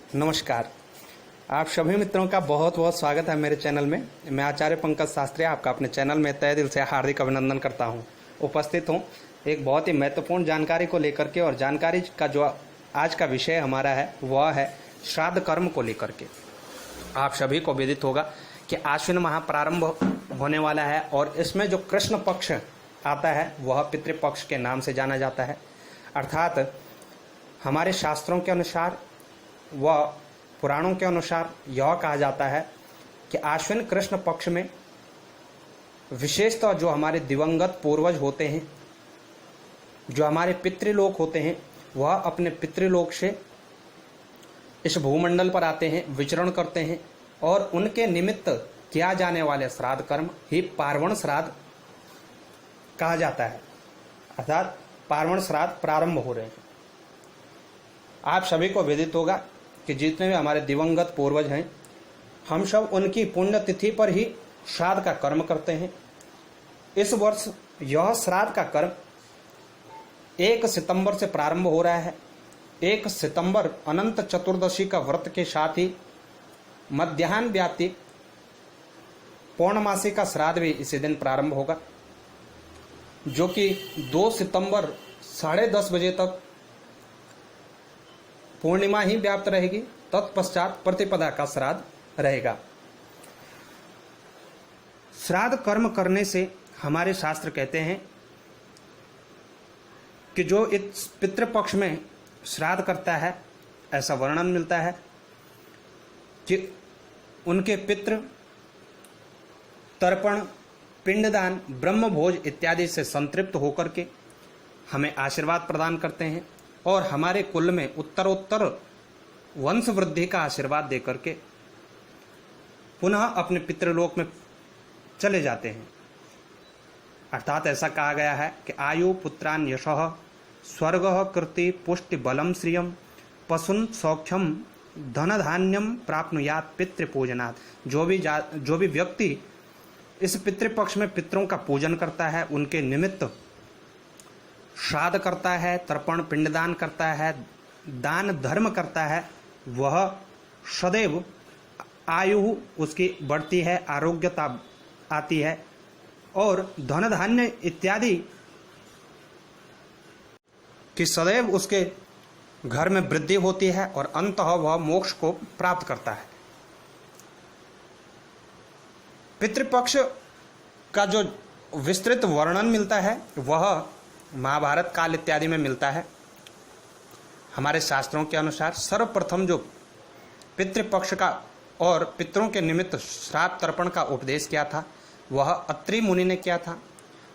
नमस्कार। आप सभी मित्रों का बहुत बहुत स्वागत है मेरे चैनल में। मैं आचार्य पंकज शास्त्री आपका अपने चैनल में तहे दिल से हार्दिक अभिनंदन करता हूं। उपस्थित हूं एक बहुत ही महत्वपूर्ण जानकारी को लेकर के, और जानकारी का जो आज का विषय हमारा है वह है श्राद्ध कर्म को लेकर के। आप सभी को विदित होगा कि आश्विन माह प्रारंभ होने वाला है, और इसमें जो कृष्ण पक्ष आता है वह पितृपक्ष के नाम से जाना जाता है। अर्थात हमारे शास्त्रों के अनुसार व पुराणों के अनुसार यह कहा जाता है कि आश्विन कृष्ण पक्ष में विशेषतः जो हमारे दिवंगत पूर्वज होते हैं, जो हमारे पितृलोक होते हैं, वह अपने पितृलोक से इस भूमंडल पर आते हैं, विचरण करते हैं, और उनके निमित्त किया जाने वाले श्राद्ध कर्म ही पार्वण श्राद्ध कहा जाता है। अर्थात पार्वण श्राद्ध प्रारंभ हो रहे हैं। आप सभी को विदित होगा कि जितने भी हमारे दिवंगत पूर्वज हैं, हम सब उनकी पुण्यतिथि पर ही श्राद्ध का कर्म करते हैं। इस वर्ष यह श्राद्ध का कर्म 1 सितंबर से प्रारंभ हो रहा है। 1 सितंबर अनंत चतुर्दशी का व्रत के साथ ही मध्याह्न व्याप्ति पौर्णमासी का श्राद्ध भी इसी दिन प्रारंभ होगा, जो कि 2 सितंबर 10:30 बजे तक पूर्णिमा ही व्याप्त रहेगी। तत्पश्चात प्रतिपदा का श्राद्ध रहेगा। श्राद्ध कर्म करने से हमारे शास्त्र कहते हैं कि जो इस पितृपक्ष में श्राद्ध करता है, ऐसा वर्णन मिलता है कि उनके पितृ तर्पण, पिंडदान, ब्रह्मभोज इत्यादि से संतृप्त होकर के हमें आशीर्वाद प्रदान करते हैं, और हमारे कुल में उत्तरोत्तर वंश वृद्धि का आशीर्वाद देकर के पुनः अपने पितृलोक में चले जाते हैं। अर्थात ऐसा कहा गया है कि आयु पुत्रान यशः स्वर्गः कृति पुष्टि बलम श्रियम पशुन सौख्यम धन धान्यम प्राप्नुयात पितृपूजनात्। जो भी व्यक्ति इस पितृपक्ष में पितरों का पूजन करता है, उनके निमित्त श्राद्ध करता है, तर्पण पिंडदान करता है, दान धर्म करता है, वह सदैव आयु उसकी बढ़ती है, आरोग्यता आती है, और धन धान्य इत्यादि की सदैव उसके घर में वृद्धि होती है, और अंततः वह मोक्ष को प्राप्त करता है। पितृपक्ष का जो विस्तृत वर्णन मिलता है वह महाभारत काल इत्यादि में मिलता है। हमारे शास्त्रों के अनुसार सर्वप्रथम जो पितृपक्ष का और पितरों के निमित्त श्राद्ध तर्पण का उपदेश किया था वह अत्रि मुनि ने किया था।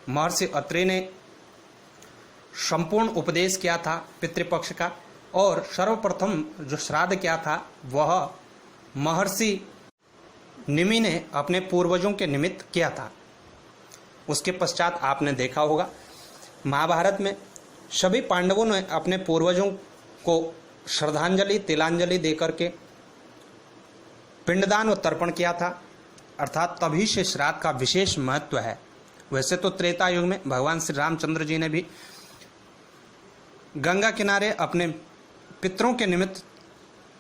महर्षि अत्रि ने संपूर्ण उपदेश किया था पितृपक्ष का, और सर्वप्रथम जो श्राद्ध किया था वह महर्षि निमि ने अपने पूर्वजों के निमित्त किया था। उसके पश्चात आपने देखा होगा महाभारत में सभी पांडवों ने अपने पूर्वजों को श्रद्धांजलि तिलांजलि देकर के पिंडदान व तर्पण किया था। अर्थात तभी से श्राद्ध का विशेष महत्व है। वैसे तो त्रेता युग में भगवान श्री रामचंद्र जी ने भी गंगा किनारे अपने पितरों के निमित्त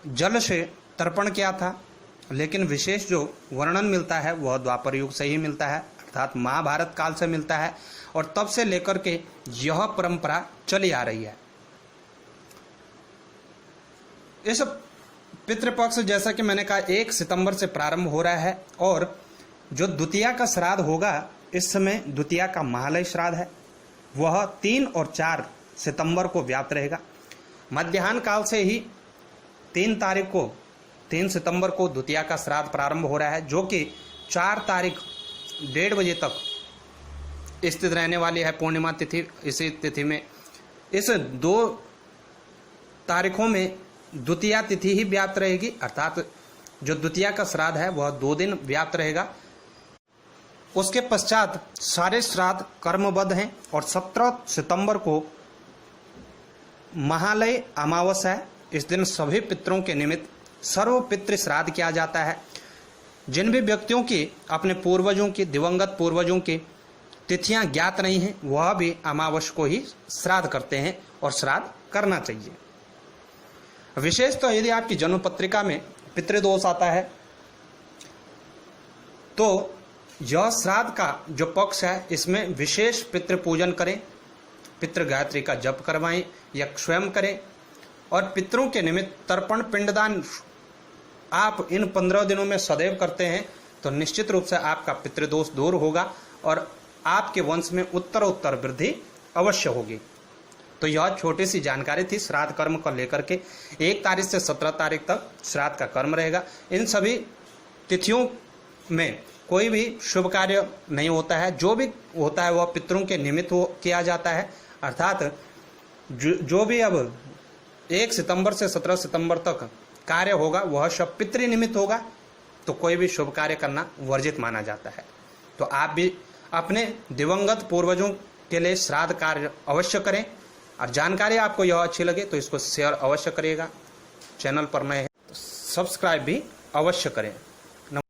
जल से तर्पण किया था, लेकिन विशेष जो वर्णन मिलता है वह द्वापर युग से ही मिलता है, अर्थात महाभारत काल से मिलता है, और तब से लेकर के यह परंपरा चली आ रही है। इस पितृपक्ष जैसा कि मैंने कहा 1 सितंबर से प्रारंभ हो रहा है, और जो द्वितीया का श्राद्ध होगा, इस समय द्वितीया का महालय श्राद्ध है, वह 3 और 4 सितंबर को व्याप्त रहेगा। मध्याह्न काल से ही 3 सितंबर को द्वितीया का श्राद्ध प्रारंभ हो रहा है, जो कि 4 तारीख 1:30 बजे तक स्थित रहने वाली है पूर्णिमा तिथि। इसी तिथि में इस 2 तारीखों में द्वितीया तिथि ही व्याप्त रहेगी, अर्थात जो द्वितीया का श्राद्ध है वह 2 दिन व्याप्त रहेगा। उसके पश्चात सारे श्राद्ध कर्मबद्ध हैं, और 17 सितंबर को महालय अमावस्या है। इस दिन सभी पितरों के निमित्त सर्व पितृ श्राद्ध किया जाता है। जिन भी व्यक्तियों की अपने पूर्वजों की, दिवंगत पूर्वजों की तिथियां ज्ञात नहीं हैं, वह भी अमावस्या को ही श्राद्ध करते हैं, और श्राद्ध करना चाहिए। विशेष तो यदि आपकी जन्म पत्रिका में पितृदोष आता है तो यह श्राद्ध का जो पक्ष है इसमें विशेष पितृ पूजन करें, पितृ गायत्री का जप करवाएं या स्वयं करें, और पितरों के निमित्त तर्पण पिंडदान आप इन 15 दिनों में सदैव करते हैं तो निश्चित रूप से आपका पितृदोष दूर होगा और आपके वंश में उत्तरोत्तर वृद्धि अवश्य होगी। तो यह छोटी सी जानकारी थी श्राद्ध कर्म को लेकर के। 1 तारीख से 17 तारीख तक श्राद्ध का कर्म रहेगा। इन सभी तिथियों में कोई भी शुभ कार्य नहीं होता है, जो भी होता है वह पितरों के निमित्त किया जाता है। अर्थात जो भी अब 1 सितंबर से 17 सितंबर तक कार्य होगा वह सब पितृ निमित्त होगा, तो कोई भी शुभ कार्य करना वर्जित माना जाता है। तो आप भी अपने दिवंगत पूर्वजों के लिए श्राद्ध कार्य अवश्य करें, और जानकारी आपको यह अच्छी लगे तो इसको शेयर अवश्य करिएगा। चैनल पर नए हैं तो सब्सक्राइब भी अवश्य करें।